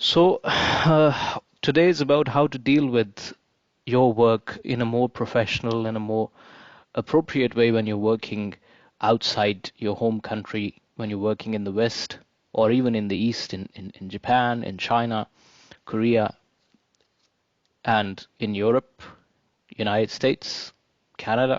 So, today is about how to deal with your work in a more professional and a more appropriate way when you're working outside your home country, when you're working in the West or even in the East, in Japan, in China, Korea, and in Europe, United States, Canada.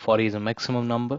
40 is a maximum number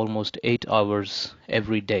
almost 8 hours every day.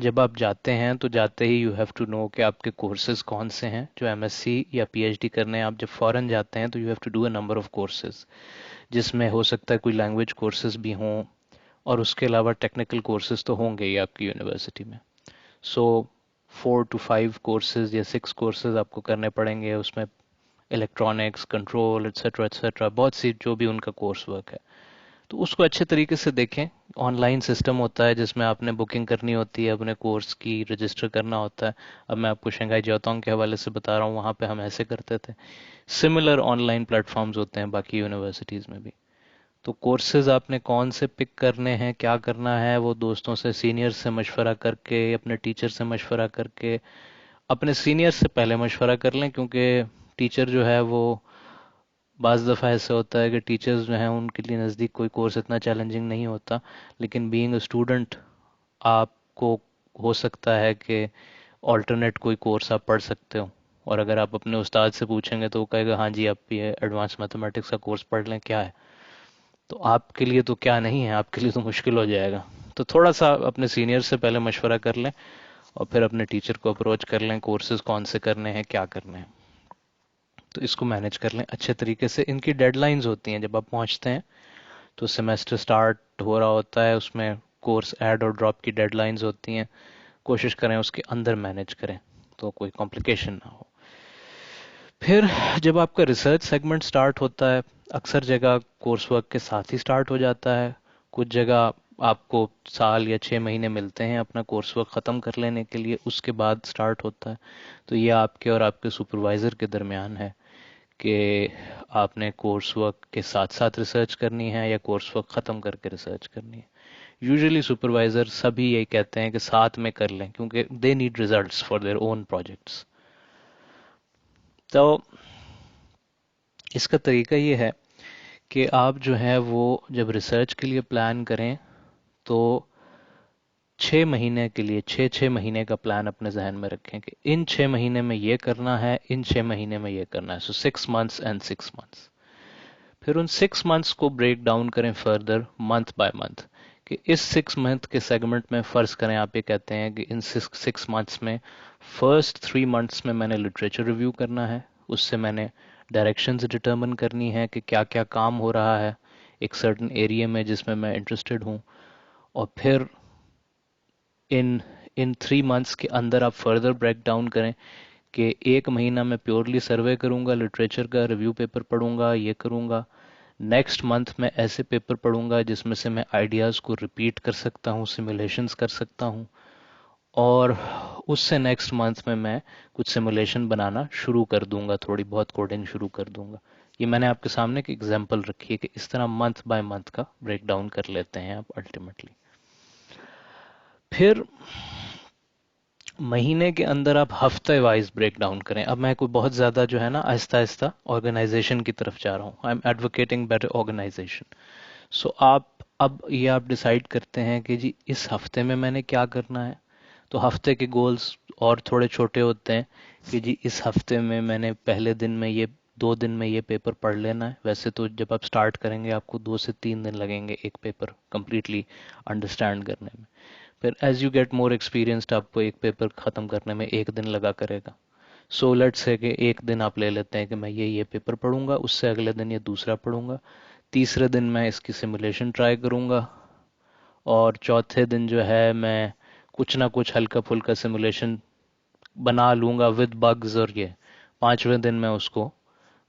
جب آپ جاتے ہیں تو جاتے ہی you have to know کہ آپ کے courses کون سے ہیں جو ایم ایس سی یا پی ایچ ڈی کرنے ہیں. آپ جب فورن جاتے ہیں تو you have to do a number of courses, جس میں ہو سکتا ہے کوئی لینگویج کورسز بھی ہوں، اور اس کے علاوہ ٹیکنیکل کورسز تو ہوں گے ہی آپ کی یونیورسٹی میں. سو 4 to 5 کورسز یا 6 کورسز آپ کو کرنے پڑیں گے. اس میں الیکٹرانکس، کنٹرول، ایٹسٹرا ایٹسٹرا، بہت سی جو بھی ان کا کورس ورک ہے. تو اس کو اچھے طریقے سے دیکھیں. آن لائن سسٹم ہوتا ہے جس میں آپ نے بکنگ کرنی ہوتی ہے، اپنے کورس کی رجسٹر کرنا ہوتا ہے. اب میں آپ کو شنگھائی جاؤتانگ کے حوالے سے بتا رہا ہوں، وہاں پہ ہم ایسے کرتے تھے. Similar online platforms ہوتے ہیں باقی یونیورسٹیز میں بھی. تو کورسز آپ نے کون سے پک کرنے ہیں، کیا کرنا ہے، وہ دوستوں سے، سینئر سے مشورہ کر کے، اپنے ٹیچر سے مشورہ کر کے. اپنے سینئر سے پہلے مشورہ کر لیں، کیونکہ ٹیچر جو ہے وہ بعض دفعہ ایسا ہوتا ہے کہ ٹیچرز جو ہیں ان کے لیے نزدیک کوئی کورس اتنا چیلنجنگ نہیں ہوتا، لیکن بینگ اے اسٹوڈنٹ آپ کو ہو سکتا ہے کہ آلٹرنیٹ کوئی کورس آپ پڑھ سکتے ہو. اور اگر آپ اپنے استاد سے پوچھیں گے تو وہ کہے گا ہاں جی آپ یہ ایڈوانس میتھمیٹکس کا کورس پڑھ لیں، کیا ہے. تو آپ کے لیے تو کیا نہیں ہے، آپ کے لیے تو مشکل ہو جائے گا. تو تھوڑا سا اپنے سینئر سے پہلے مشورہ کر لیں، اور پھر اپنے ٹیچر کو اپروچ کر لیں کورسز کون سے کرنے ہیں، کیا کرنے ہیں. تو اس کو مینیج کر لیں اچھے طریقے سے. ان کی ڈیڈ لائنز ہوتی ہیں جب آپ پہنچتے ہیں تو سیمیسٹر سٹارٹ ہو رہا ہوتا ہے، اس میں کورس ایڈ اور ڈراپ کی ڈیڈ لائنز ہوتی ہیں. کوشش کریں اس کے اندر مینیج کریں تو کوئی کمپلیکیشن نہ ہو. پھر جب آپ کا ریسرچ سیگمنٹ سٹارٹ ہوتا ہے، اکثر جگہ کورس ورک کے ساتھ ہی سٹارٹ ہو جاتا ہے. کچھ جگہ آپ کو سال یا 6 مہینے ملتے ہیں اپنا کورس ورک ختم کر لینے کے لیے، اس کے بعد سٹارٹ ہوتا ہے. تو یہ آپ کے اور آپ کے سپروائزر کے درمیان ہے کہ آپ نے کورس ورک کے ساتھ ساتھ ریسرچ کرنی ہے یا کورس ورک ختم کر کے ریسرچ کرنی ہے. یوزلی سپروائزر سبھی یہی کہتے ہیں کہ ساتھ میں کر لیں، کیونکہ they need results for their own projects. تو اس کا طریقہ یہ ہے کہ آپ جو ہے وہ جب ریسرچ کے لیے پلان کریں تو 6 مہینے کے لیے 6 مہینے کا پلان اپنے ذہن میں رکھیں کہ ان 6 مہینے میں یہ کرنا ہے، ان 6 مہینے میں یہ کرنا ہے. سو 6 months اینڈ 6 months. پھر ان 6 months کو بریک ڈاؤن کریں فردر منتھ بائی منتھ، کہ اس 6 منتھ کے سیگمنٹ میں فرض کریں آپ یہ کہتے ہیں کہ ان 6 months میں فرسٹ 3 months میں نے لٹریچر ریویو کرنا ہے. اس سے میں نے ڈائریکشنز ڈٹرمن کرنی ہے کہ کیا کیا کام ہو رہا ہے ایک سرٹن ایریا میں جس میں انٹرسٹڈ ہوں. اور پھر ان 3 months کے اندر آپ فردر بریک ڈاؤن کریں کہ 1 مہینہ میں پیورلی سروے کروں گا، لٹریچر کا ریویو پیپر پڑھوں گا، یہ کروں گا. نیکسٹ منتھ میں ایسے پیپر پڑھوں گا جس میں سے میں آئیڈیاز کو ریپیٹ کر سکتا ہوں، سیمولیشنز کر سکتا ہوں. اور اس سے نیکسٹ منتھ میں کچھ سیمولیشن بنانا شروع کر دوں گا، تھوڑی بہت کوڈنگ شروع کر دوں گا. یہ میں نے آپ کے سامنے ایک ایگزامپل رکھی ہے کہ اس طرح منتھ بائی منتھ کا بریک ڈاؤن کر لیتے ہیں آپ الٹیمیٹلی. پھر مہینے کے اندر آپ ہفتے وائز بریک ڈاؤن کریں. اب میں کوئی بہت زیادہ جو ہے نا آہستہ آہستہ آرگنائزیشن کی طرف جا رہا ہوں. I am advocating better organization. So آپ اب یہ آپ ڈیسائیڈ کرتے ہیں کہ جی اس ہفتے میں نے کیا کرنا ہے. تو ہفتے کے گولز اور تھوڑے چھوٹے ہوتے ہیں کہ جی اس ہفتے میں نے پہلے دن میں یہ 2 دن میں یہ پیپر پڑھ لینا ہے. ویسے تو جب آپ سٹارٹ کریں گے آپ کو 2 سے 3 دن لگیں گے ایک پیپر کمپلیٹلی انڈرسٹینڈ کرنے میں. پھر as you get more experienced آپ کو ایک پیپر ختم کرنے میں 1 دن لگا کرے گا. سو لیٹس سے کہ ایک دن آپ لے لیتے ہیں کہ میں یہ پیپر پڑھوں گا، اس سے اگلے دن یہ دوسرا پڑھوں گا، تیسرے دن میں اس کی سیمولیشن ٹرائی کروں گا، اور چوتھے دن جو ہے میں کچھ نہ کچھ ہلکا پھلکا سیمولیشن بنا لوں گا ود بگز. اور یہ 5ویں دن میں اس کو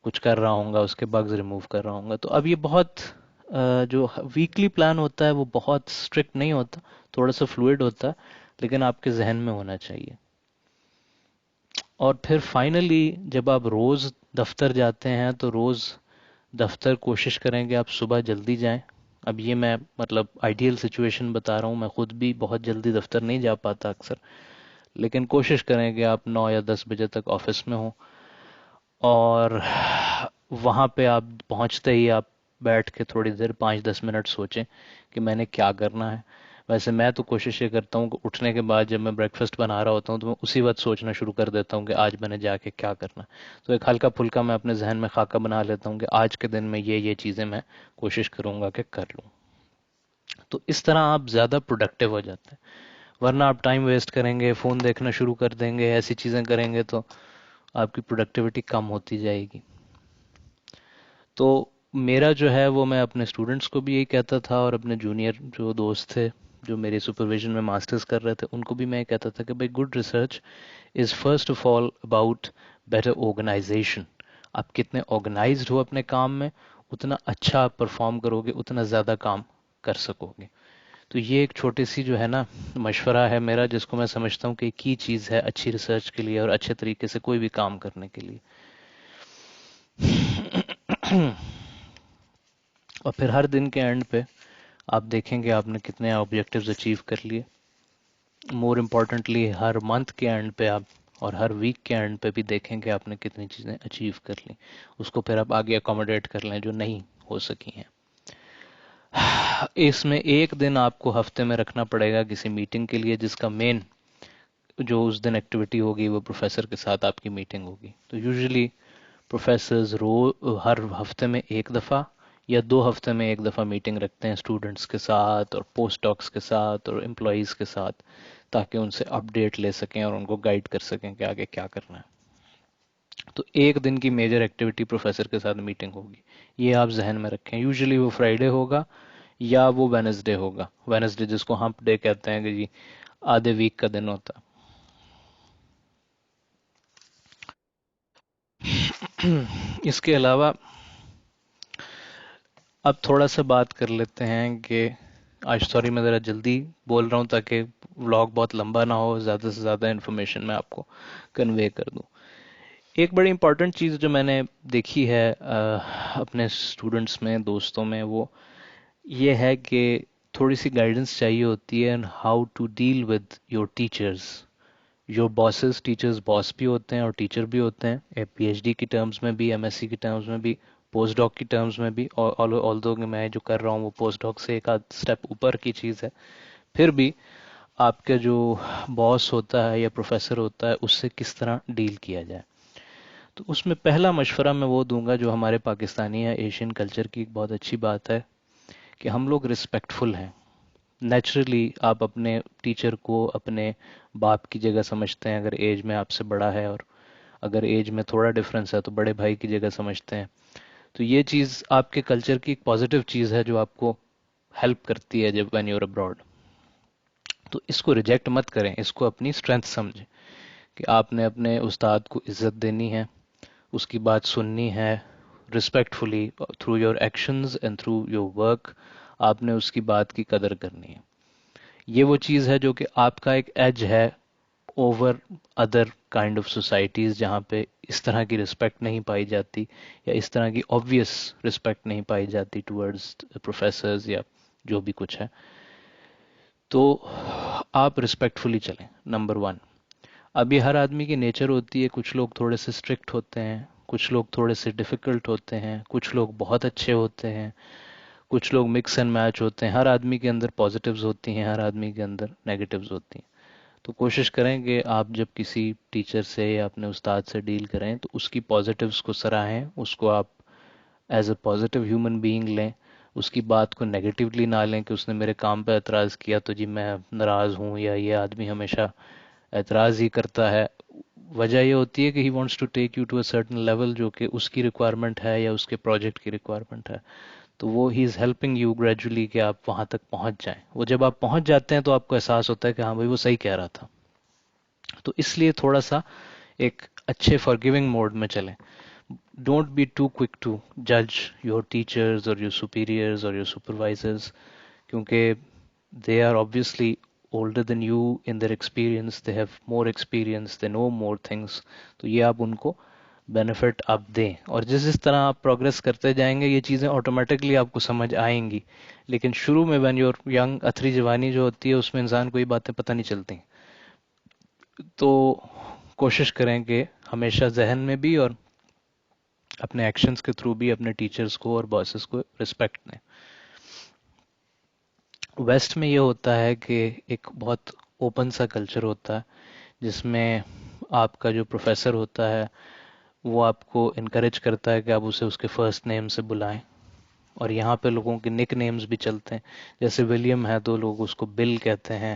کچھ کر رہا ہوں گا، اس کے بگز ریموو کر رہا ہوں گا. تو اب یہ بہت جو ویکلی پلان ہوتا ہے وہ بہت اسٹرکٹ نہیں ہوتا، تھوڑا سا فلوئڈ ہوتا ہے، لیکن آپ کے ذہن میں ہونا چاہیے. اور پھر فائنلی جب آپ روز دفتر جاتے ہیں تو روز دفتر کوشش کریں کہ آپ صبح جلدی جائیں. اب یہ میں مطلب آئیڈیل سچویشن بتا رہا ہوں، میں خود بھی بہت جلدی دفتر نہیں جا پاتا اکثر، لیکن کوشش کریں کہ آپ 9 یا 10 بجے تک آفس میں ہوں. اور وہاں پہ آپ پہنچتے ہی آپ بیٹھ کے تھوڑی دیر 5-10 منٹ سوچیں کہ میں نے کیا کرنا ہے. ویسے میں تو کوشش یہ کرتا ہوں کہ اٹھنے کے بعد جب میں بریک فاسٹ بنا رہا ہوتا ہوں تو میں اسی وقت سوچنا شروع کر دیتا ہوں کہ آج میں نے جا کے کیا کرنا. تو ایک ہلکا پھلکا میں اپنے ذہن میں خاکہ بنا لیتا ہوں کہ آج کے دن میں یہ چیزیں میں کوشش کروں گا کہ کر لوں. تو اس طرح آپ زیادہ پروڈکٹیو ہو جاتے ہیں. ورنہ آپ ٹائم ویسٹ کریں گے، فون دیکھنا شروع کر دیں گے، ایسی چیزیں کریں گے تو آپ کی پروڈکٹیوٹی کم ہوتی جائے گی. تو میرا جو ہے وہ میں اپنے اسٹوڈنٹس کو بھی یہی کہتا تھا، اور اپنے جونیئر جو دوست تھے جو میری سپرویژن میں ماسٹرز کر رہے تھے ان کو بھی میں کہتا تھا کہ بھائی good research is first of all about better organisation. آپ کتنے آرگنائزڈ ہو اپنے کام میں، اتنا اچھا آپ پرفارم کرو گے، اتنا زیادہ کام کر سکو گے. تو یہ ایک چھوٹی سی جو ہے نا مشورہ ہے میرا، جس کو میں سمجھتا ہوں کہ ایک ہی چیز ہے اچھی ریسرچ کے لیے اور اچھے طریقے سے کوئی بھی کام کرنے کے لیے. اور پھر ہر دن کے اینڈ پہ آپ دیکھیں گے آپ نے کتنے آبجیکٹیوز اچیو کر لیے. مور امپورٹنٹلی ہر منتھ کے اینڈ پہ آپ اور ہر ویک کے اینڈ پہ بھی دیکھیں گے آپ نے کتنی چیزیں اچیو کر لیں. اس کو پھر آپ آگے اکوموڈیٹ کر لیں جو نہیں ہو سکی ہیں. اس میں ایک دن آپ کو ہفتے میں رکھنا پڑے گا کسی میٹنگ کے لیے، جس کا مین جو اس دن ایکٹیویٹی ہوگی وہ پروفیسر کے ساتھ آپ کی میٹنگ ہوگی. تو یوزلی پروفیسرز ہر ہفتے میں ایک دفعہ یا 2 ہفتے میں ایک دفعہ میٹنگ رکھتے ہیں اسٹوڈنٹس کے ساتھ اور پوسٹ ڈاکس کے ساتھ اور امپلائیز کے ساتھ، تاکہ ان سے اپڈیٹ لے سکیں اور ان کو گائیڈ کر سکیں کہ آگے کیا کرنا ہے. تو ایک دن کی میجر ایکٹیویٹی پروفیسر کے ساتھ میٹنگ ہوگی، یہ آپ ذہن میں رکھیں. یوزلی وہ فرائیڈے ہوگا یا وہ وینسڈے ہوگا. وینسڈے جس کو ہمپ ڈے کہتے ہیں کہ جی آدھے ویک کا دن ہوتا ہے. اس کے علاوہ اب تھوڑا سا بات کر لیتے ہیں کہ آج سوری میں ذرا جلدی بول رہا ہوں تاکہ ولاگ بہت لمبا نہ ہو، زیادہ سے زیادہ انفارمیشن میں آپ کو کنوے کر دوں. ایک بڑی امپورٹنٹ چیز جو میں نے دیکھی ہے اپنے اسٹوڈنٹس میں، دوستوں میں، وہ یہ ہے کہ تھوڑی سی گائیڈنس چاہیے ہوتی ہے how to deal with your teachers. جو باسز، ٹیچرز باس بھی ہوتے ہیں اور ٹیچر بھی ہوتے ہیں، پی ایچ ڈی کی ٹرمز میں بھی، ایم ایس سی کی ٹرمز میں بھی، پوسٹ ڈاک کی ٹرمز میں بھی. آلدو کہ میں جو کر رہا ہوں وہ پوسٹ ڈاک سے ایک آدھ اسٹیپ اوپر کی چیز ہے، پھر بھی آپ کا جو باس ہوتا ہے یا پروفیسر ہوتا ہے اس سے کس طرح ڈیل کیا جائے. تو اس میں پہلا مشورہ میں وہ دوں گا جو ہمارے پاکستانی یا ایشین کلچر کی ایک بہت اچھی بات ہے کہ ہم لوگ رسپیکٹفل ہیں. نیچرلی آپ اپنے ٹیچر کو اپنے باپ کی جگہ سمجھتے ہیں اگر ایج میں آپ سے بڑا ہے، اور اگر ایج میں تھوڑا ڈفرنس ہے تو بڑے بھائی کی جگہ سمجھتے ہیں. تو یہ چیز آپ کے کلچر کی ایک پازیٹیو چیز ہے جو آپ کو ہیلپ کرتی ہے جب وین یور ابراڈ. تو اس کو ریجیکٹ مت کریں، اس کو اپنی اسٹرینتھ سمجھیں کہ آپ نے اپنے استاد کو عزت دینی ہے، اس کی بات سننی ہے respectfully through your actions and through your work. آپ نے اس کی بات کی قدر کرنی ہے. یہ وہ چیز ہے جو کہ آپ کا ایک ایج ہے over other kind of societies جہاں پہ اس طرح کی رسپیکٹ نہیں پائی جاتی یا اس طرح کی آبویس رسپیکٹ نہیں پائی جاتی ٹورڈز پروفیسرز یا جو بھی کچھ ہے. تو آپ رسپیکٹفلی چلیں، نمبر ون. ابھی ہر آدمی کی نیچر ہوتی ہے، کچھ لوگ تھوڑے سے اسٹرکٹ ہوتے ہیں، کچھ لوگ تھوڑے سے ڈیفیکلٹ ہوتے ہیں، کچھ لوگ بہت اچھے ہوتے ہیں، کچھ لوگ مکس اینڈ میچ ہوتے ہیں. ہر آدمی کے اندر پازیٹیوز ہوتی ہیں، ہر آدمی کے اندر نیگیٹیوز ہوتی ہیں. تو کوشش کریں کہ آپ جب کسی ٹیچر سے یا اپنے استاد سے ڈیل کریں تو اس کی پازیٹیوز کو سراہیں، اس کو آپ as a positive human being لیں، اس کی بات کو نیگیٹیولی نہ لیں کہ اس نے میرے کام پہ اعتراض کیا تو جی میں ناراض ہوں یا یہ آدمی ہمیشہ اعتراض ہی کرتا ہے. وجہ یہ ہوتی ہے کہ he wants to take you to a certain level جو کہ اس کی ریکوائرمنٹ ہے یا اس کے پروجیکٹ کی ریکوائرمنٹ ہے. تو وہ ہی از ہیلپنگ یو گریجولی کہ آپ وہاں تک پہنچ جائیں. وہ جب آپ پہنچ جاتے ہیں تو آپ کو احساس ہوتا ہے کہ ہاں بھائی وہ صحیح کہہ رہا تھا. تو اس لیے تھوڑا سا ایک اچھے فارگیونگ موڈ میں چلیں. Don't be too quick to جج یور ٹیچرز اور یور سپیریئرز اور یور سپروائزرز، کیونکہ they are obviously older than you in their experience, they have more experience, they know more things. تو یہ آپ ان کو بینیفٹ آپ دیں، اور جس طرح آپ پروگریس کرتے جائیں گے یہ چیزیں آٹومیٹکلی آپ کو سمجھ آئیں گی. لیکن شروع میں وین یور ینگ، اتھری جوانی جو ہوتی ہے اس میں انسان کو یہ باتیں پتہ نہیں چلتی. تو کوشش کریں کہ ہمیشہ ذہن میں بھی اور اپنے ایکشنز کے تھرو بھی اپنے ٹیچرز کو اور باسز کو رسپیکٹ دیں. ویسٹ میں یہ ہوتا ہے کہ ایک بہت اوپن سا کلچر ہوتا ہے جس میں آپ کا جو پروفیسر ہوتا ہے وہ آپ کو انکریج کرتا ہے کہ آپ اسے اس کے فرسٹ نیم سے بلائیں. اور یہاں پہ لوگوں کے نک نیمز بھی چلتے ہیں، جیسے ولیم ہے تو لوگ اس کو بل کہتے ہیں،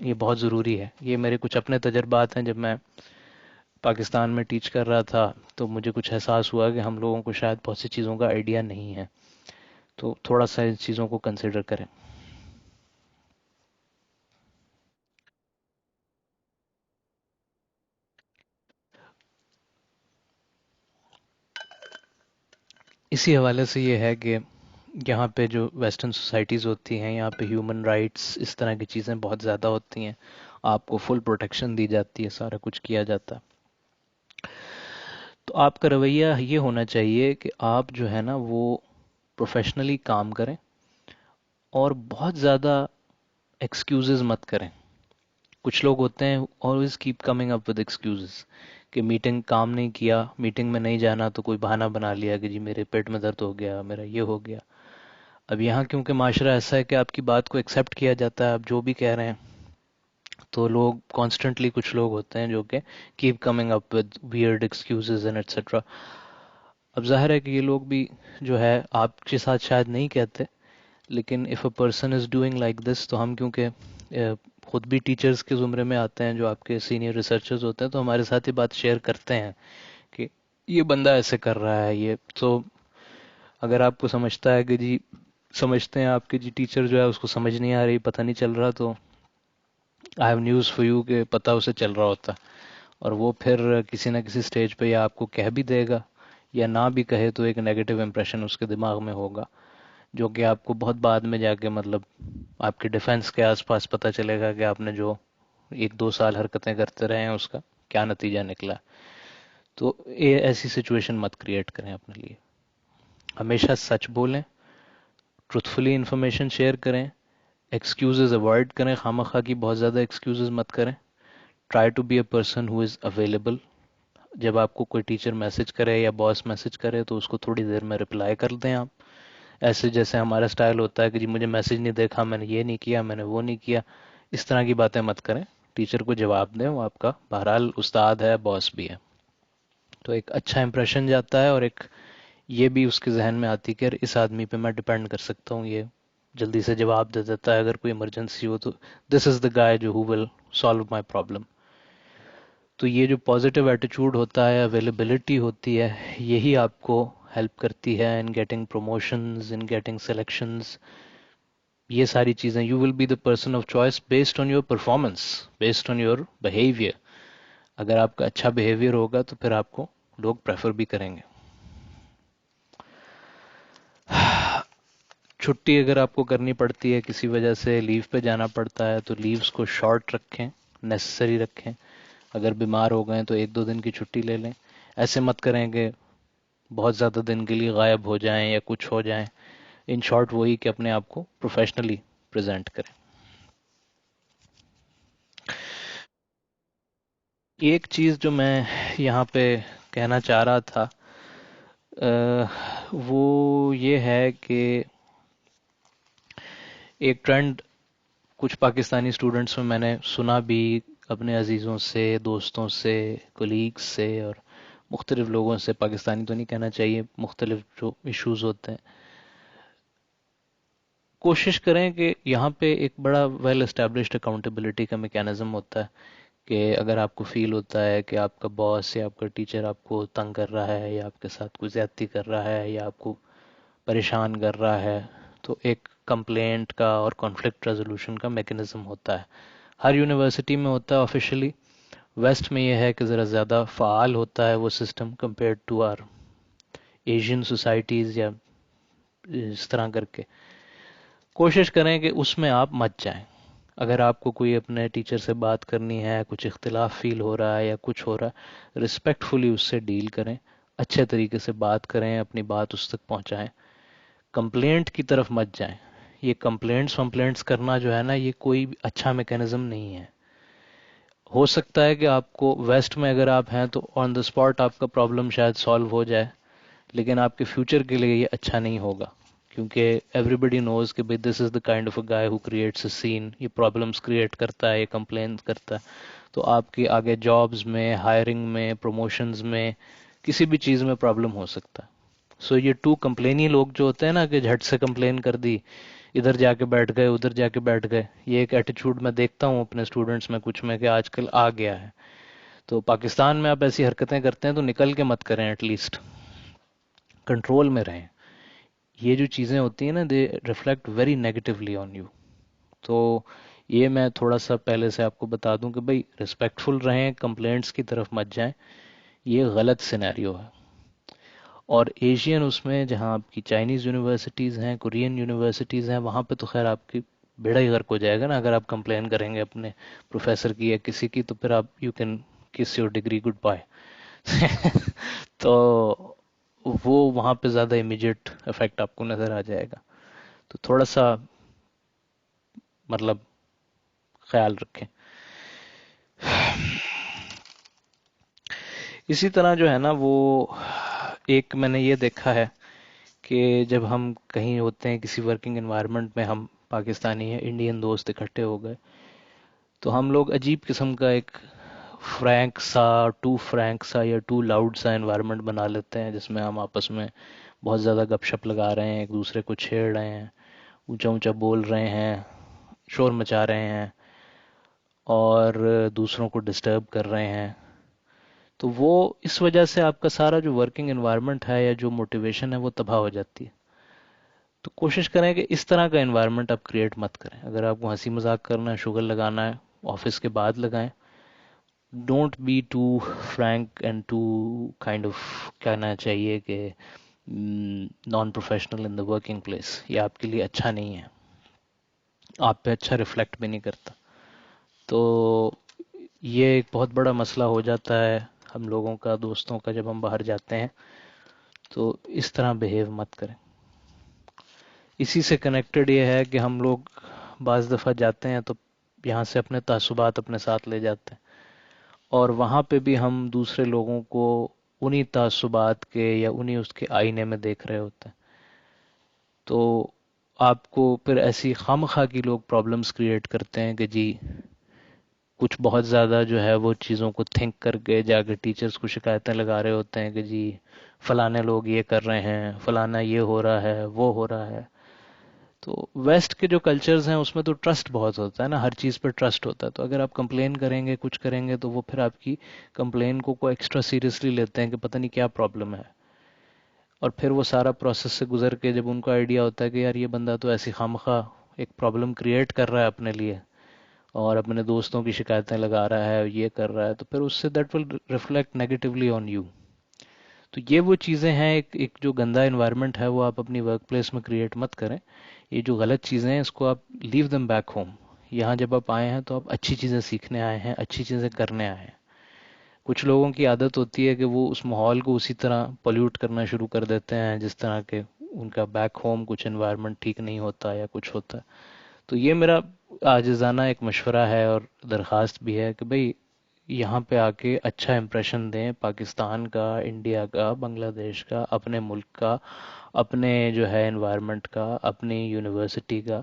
یہ بہت ضروری ہے. یہ میرے کچھ اپنے تجربات ہیں. جب میں پاکستان میں ٹیچ کر رہا تھا تو مجھے کچھ احساس ہوا کہ ہم لوگوں کو شاید بہت سی چیزوں کا آئیڈیا نہیں ہے. تو تھوڑا سا ان چیزوں کو کنسیڈر کریں. اسی حوالے سے یہ ہے کہ یہاں پہ جو ویسٹرن سوسائٹیز ہوتی ہیں یہاں پہ ہیومن رائٹس اس طرح کی چیزیں بہت زیادہ ہوتی ہیں. آپ کو فل پروٹیکشن دی جاتی ہے, سارا کچھ کیا جاتا ہے. تو آپ کا رویہ یہ ہونا چاہیے کہ آپ جو ہے نا وہ پروفیشنلی کام کریں اور بہت زیادہ ایکسکیوزز مت کریں. کچھ لوگ ہوتے ہیں always keep coming up with excuses کہ میٹنگ کام نہیں کیا, میٹنگ میں نہیں جانا تو کوئی بہانہ بنا لیا کہ جی میرے پیٹ میں درد ہو گیا, میرا یہ ہو گیا. اب یہاں کیونکہ معاشرہ ایسا ہے کہ آپ کی بات کو ایکسیپٹ کیا جاتا ہے, آپ جو بھی کہہ رہے ہیں, تو لوگ کانسٹنٹلی کچھ لوگ ہوتے ہیں جو کہ keep coming up with weird excuses and etcetera. اب ظاہر ہے کہ یہ لوگ بھی جو ہے آپ کے ساتھ شاید نہیں کہتے, لیکن if a person is doing like this تو ہم کیونکہ خود بھی ٹیچرز کے زمرے میں آتے ہیں جو آپ کے سینئر ریسرچرز ہوتے ہیں, تو ہمارے ساتھ یہ بات شیئر کرتے ہیں کہ یہ بندہ ایسے کر رہا ہے. یہ تو اگر آپ کو سمجھتا ہے کہ جی سمجھتے ہیں آپ کے جی ٹیچر جو ہے اس کو سمجھ نہیں آ رہی, پتہ نہیں چل رہا, تو I have news for you کہ پتہ اسے چل رہا ہوتا, اور وہ پھر کسی نہ کسی سٹیج پہ یا آپ کو کہہ بھی دے گا یا نہ بھی کہے تو ایک نیگیٹو امپریشن اس کے دماغ میں ہوگا, جو کہ آپ کو بہت بعد میں جا کے مطلب آپ کے ڈیفنس کے آس پاس پتہ چلے گا کہ آپ نے جو 1-2 سال حرکتیں کرتے رہے ہیں اس کا کیا نتیجہ نکلا. تو یہ ایسی سچویشن مت کریٹ کریں اپنے لیے. ہمیشہ سچ بولیں, ٹروتھفلی انفارمیشن شیئر کریں, ایکسکیوزز اوائڈ کریں, خواہ مخواہ کی بہت زیادہ ایکسکیوزز مت کریں. Try to be a person who is available. جب آپ کو کوئی ٹیچر میسج کرے یا باس میسج کرے تو اس کو تھوڑی دیر میں رپلائی کر دیں آپ. ایسے جیسے ہمارا سٹائل ہوتا ہے کہ جی مجھے میسج نہیں دیکھا, میں نے یہ نہیں کیا, میں نے وہ نہیں کیا, اس طرح کی باتیں مت کریں. ٹیچر کو جواب دیں, وہ آپ کا بہرحال استاد ہے, باس بھی ہے. تو ایک اچھا امپریشن جاتا ہے, اور ایک یہ بھی اس کے ذہن میں آتی کہ اس آدمی پہ میں ڈپینڈ کر سکتا ہوں, یہ جلدی سے جواب دے دیتا ہے اگر کوئی ایمرجنسی ہو, تو دس از دا گائے جو ہو ول سالو مائی پرابلم. تو یہ جو پازیٹیو ایٹیچیوڈ ہوتا ہے, اویلیبلٹی ہوتی ہے, یہی آپ کو ہیلپ کرتی ہے in getting promotions, in getting selections. یہ ساری چیزیں you will be the person of choice based on your performance, based on your behaviour. اگر آپ کا اچھا بیہیویئر ہوگا تو پھر آپ کو لوگ پریفر بھی کریں گے. چھٹی اگر آپ کو کرنی پڑتی ہے, کسی وجہ سے لیو پہ جانا پڑتا ہے, تو لیوز کو شارٹ رکھیں, نیسسری رکھیں. اگر بیمار ہو گئے تو 1-2 دن کی چھٹی لے لیں. ایسے مت کریں کہ بہت زیادہ دن کے لیے غائب ہو جائیں یا کچھ ہو جائیں. ان شارٹ وہی کہ اپنے آپ کو پروفیشنلی پریزنٹ کریں. ایک چیز جو میں یہاں پہ کہنا چاہ رہا تھا وہ یہ ہے کہ ایک ٹرینڈ کچھ پاکستانی اسٹوڈنٹس میں نے سنا بھی, اپنے عزیزوں سے, دوستوں سے, کولیگز سے, اور مختلف لوگوں سے. پاکستانی تو نہیں کہنا چاہیے, مختلف جو ایشوز ہوتے ہیں. کوشش کریں کہ یہاں پہ ایک بڑا ویل اسٹیبلشڈ اکاؤنٹیبلٹی کا میکینزم ہوتا ہے کہ اگر آپ کو فیل ہوتا ہے کہ آپ کا باس یا آپ کا ٹیچر آپ کو تنگ کر رہا ہے یا آپ کے ساتھ کوئی زیادتی کر رہا ہے یا آپ کو پریشان کر رہا ہے, تو ایک کمپلینٹ کا اور کانفلکٹ ریزولوشن کا میکینزم ہوتا ہے. ہر یونیورسٹی میں ہوتا ہے آفیشلی. ویسٹ میں یہ ہے کہ ذرا زیادہ فعال ہوتا ہے وہ system compared to our Asian societies, یا اس طرح کر کے کوشش کریں کہ اس میں آپ مت جائیں. اگر آپ کو کوئی اپنے ٹیچر سے بات کرنی ہے, کچھ اختلاف فیل ہو رہا ہے یا کچھ ہو رہا ہے, رسپیکٹفلی اس سے ڈیل کریں, اچھے طریقے سے بات کریں, اپنی بات اس تک پہنچائیں. کمپلینٹ کی طرف مت جائیں. یہ کمپلینٹس کرنا جو ہے نا, یہ کوئی اچھا میکینزم نہیں ہے. ہو سکتا ہے کہ آپ کو ویسٹ میں اگر آپ ہیں تو آن دا اسپاٹ آپ کا پرابلم شاید سالو ہو جائے, لیکن آپ کے فیوچر کے لیے یہ اچھا نہیں ہوگا, کیونکہ ایوری بڈی نوز کہ this is the kind of a guy who creates a scene. یہ پرابلمس کریٹ کرتا ہے, یہ کمپلین کرتا ہے, تو آپ کی آگے جابز میں, ہائرنگ میں, پروموشنز میں, کسی بھی چیز میں پرابلم ہو سکتا ہے. سو یہ ٹو کمپلینی لوگ جو ہوتے ہیں نا کہ جھٹ سے کمپلین کر دی ادھر جا کے بیٹھ گئے ادھر جا کے بیٹھ گئے. یہ ایک ایٹیچیوڈ میں دیکھتا ہوں اپنے اسٹوڈنٹس میں کچھ میں کہ آج کل آ گیا ہے. تو پاکستان میں آپ ایسی حرکتیں کرتے ہیں تو نکل کے مت کریں، ایٹ لیسٹ کنٹرول میں رہیں. یہ جو چیزیں ہوتی ہیں نا they reflect very negatively on you. تو یہ میں تھوڑا سا پہلے سے آپ کو بتا دوں کہ بھائی ریسپیکٹفل رہیں، کمپلینٹس کی طرف مت جائیں. یہ غلط سینیریو ہے. اور ایشین اس میں جہاں آپ کی چائنیز یونیورسٹیز ہیں، کورین یونیورسٹیز ہیں، وہاں پہ تو خیر آپ کی بیڑا ہی غرق ہو جائے گا نا. اگر آپ کمپلین کریں گے اپنے پروفیسر کی یا کسی کی تو پھر آپ یو کین کس یور ڈگری گڈ بائے. تو وہ وہاں پہ زیادہ امیجیٹ افیکٹ آپ کو نظر آ جائے گا. تو تھوڑا سا مطلب خیال رکھیں. اسی طرح جو ہے نا وہ ایک میں نے یہ دیکھا ہے کہ جب ہم کہیں ہوتے ہیں کسی ورکنگ انوائرمنٹ میں، ہم پاکستانی یا انڈین دوست اکٹھے ہو گئے تو ہم لوگ عجیب قسم کا ایک فرینک سا یا ٹو لاؤڈ سا انوائرمنٹ بنا لیتے ہیں، جس میں ہم آپس میں بہت زیادہ گپ شپ لگا رہے ہیں، ایک دوسرے کو چھیڑ رہے ہیں، اونچا اونچا بول رہے ہیں، شور مچا رہے ہیں اور دوسروں کو ڈسٹرب کر رہے ہیں. تو وہ اس وجہ سے آپ کا سارا جو ورکنگ انوائرمنٹ ہے یا جو موٹیویشن ہے وہ تباہ ہو جاتی ہے. تو کوشش کریں کہ اس طرح کا انوائرمنٹ آپ کریٹ مت کریں. اگر آپ کو ہنسی مذاق کرنا ہے، شوگر لگانا ہے، آفس کے بعد لگائیں. Don't be too frank and too kind of کہنا چاہیے کہ non professional in the working place. یہ آپ کے لیے اچھا نہیں ہے، آپ پہ اچھا ریفلیکٹ بھی نہیں کرتا. تو یہ ایک بہت بڑا مسئلہ ہو جاتا ہے ہم لوگوں کا، دوستوں کا، جب ہم باہر جاتے ہیں تو اس طرح بہیو مت کریں. اسی سے کنیکٹڈ یہ ہے کہ ہم لوگ بعض دفعہ جاتے ہیں تو یہاں سے اپنے تعصبات اپنے ساتھ لے جاتے ہیں، اور وہاں پہ بھی ہم دوسرے لوگوں کو انہی تعصبات کے یا انہی اس کے آئینے میں دیکھ رہے ہوتے ہیں. تو آپ کو پھر ایسی خواہ کی لوگ پرابلمس کریٹ کرتے ہیں کہ جی کچھ بہت زیادہ جو ہے وہ چیزوں کو تھنک کر کے جا کے ٹیچرز کو شکایتیں لگا رہے ہوتے ہیں کہ جی فلانے لوگ یہ کر رہے ہیں، فلانا یہ ہو رہا ہے، وہ ہو رہا ہے. تو ویسٹ کے جو کلچرز ہیں اس میں تو ٹرسٹ بہت ہوتا ہے نا، ہر چیز پہ ٹرسٹ ہوتا ہے. تو اگر آپ کمپلین کریں گے، کچھ کریں گے، تو وہ پھر آپ کی کمپلین کو ایکسٹرا سیریسلی لیتے ہیں کہ پتہ نہیں کیا پرابلم ہے. اور پھر وہ سارا پروسیس سے گزر کے جب ان کو آئیڈیا ہوتا ہے کہ یار یہ بندہ تو ایسی خامخواہ ایک پرابلم کریٹ کر رہا ہے اپنے لیے اور اپنے دوستوں کی شکایتیں لگا رہا ہے، یہ کر رہا ہے، تو پھر اس سے that will reflect negatively on you. تو یہ وہ چیزیں ہیں، ایک جو گندا انوائرمنٹ ہے وہ آپ اپنی ورک پلیس میں کریٹ مت کریں. یہ جو غلط چیزیں ہیں اس کو آپ لیو دم بیک ہوم. یہاں جب آپ آئے ہیں تو آپ اچھی چیزیں سیکھنے آئے ہیں، اچھی چیزیں کرنے آئے ہیں. کچھ لوگوں کی عادت ہوتی ہے کہ وہ اس ماحول کو اسی طرح پولیوٹ کرنا شروع کر دیتے ہیں جس طرح کے ان کا بیک ہوم کچھ انوائرمنٹ ٹھیک نہیں ہوتا یا کچھ ہوتا ہے. تو یہ میرا عاجزانہ ایک مشورہ ہے اور درخواست بھی ہے کہ بھئی یہاں پہ آ کے اچھا امپریشن دیں پاکستان کا، انڈیا کا، بنگلہ دیش کا، اپنے ملک کا، اپنے جو ہے انوائرمنٹ کا، اپنی یونیورسٹی کا.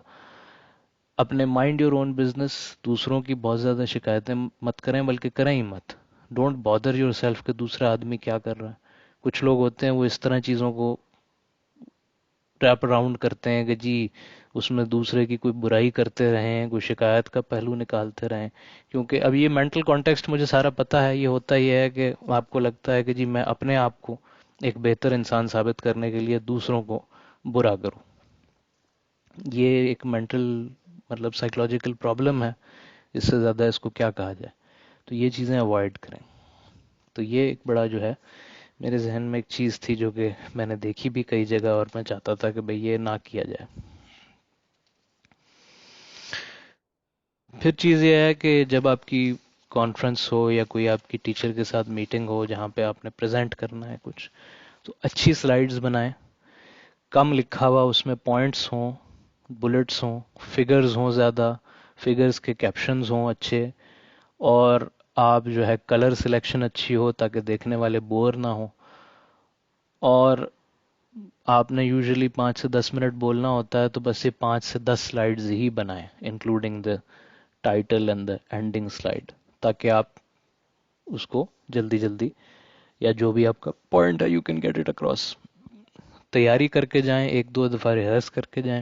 اپنے مائنڈ یور اون بزنس. دوسروں کی بہت زیادہ شکایتیں مت کریں، بلکہ کریں ہی مت. ڈونٹ بادر یور سیلف کہ دوسرا آدمی کیا کر رہا ہے. کچھ لوگ ہوتے ہیں وہ اس طرح چیزوں کو ٹریپ اراؤنڈ کرتے ہیں کہ جی اس میں دوسرے کی کوئی برائی کرتے رہیں، کوئی شکایت کا پہلو نکالتے رہیں. کیونکہ اب یہ مینٹل کانٹیکسٹ مجھے سارا پتہ ہے. یہ ہوتا ہی ہے کہ آپ کو لگتا ہے کہ جی میں اپنے آپ کو ایک بہتر انسان ثابت کرنے کے لیے دوسروں کو برا کروں. یہ ایک مینٹل مطلب سائیکولوجیکل پرابلم ہے، اس سے زیادہ اس کو کیا کہا جائے. تو یہ چیزیں اوائڈ کریں. تو یہ ایک بڑا جو ہے میرے ذہن میں ایک چیز تھی جو کہ میں نے دیکھی بھی کئی جگہ اور میں چاہتا تھا کہ بھئی یہ نہ کیا جائے. پھر چیز یہ ہے کہ جب آپ کی کانفرنس ہو یا کوئی آپ کی ٹیچر کے ساتھ میٹنگ ہو جہاں پہ آپ نے پریزنٹ کرنا ہے کچھ، تو اچھی سلائیڈز بنائیں. کم لکھا ہوا اس میں پوائنٹس ہوں، بلٹس ہوں، فگرز ہوں، زیادہ فگرز کے کیپشنز ہوں اچھے. اور آپ جو ہے کلر سلیکشن اچھی ہو تاکہ دیکھنے والے بور نہ ہوں. اور آپ نے یوزلی 5 سے 10 منٹ بولنا ہوتا ہے تو بس یہ 5 سے 10 سلائیڈز ہی بنائیں including the title and the ending slide, تاکہ آپ اس کو جلدی جلدی یا جو بھی آپ کا پوائنٹ ہے you can get it across. تیاری کر کے جائیں، ایک دو دفعہ ریہرس کر کے جائیں.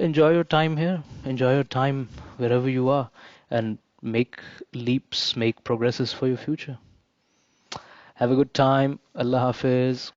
enjoy your time here, enjoy your time wherever you are, and make leaps, make progresses for your future. Have a good time. Allah Hafiz.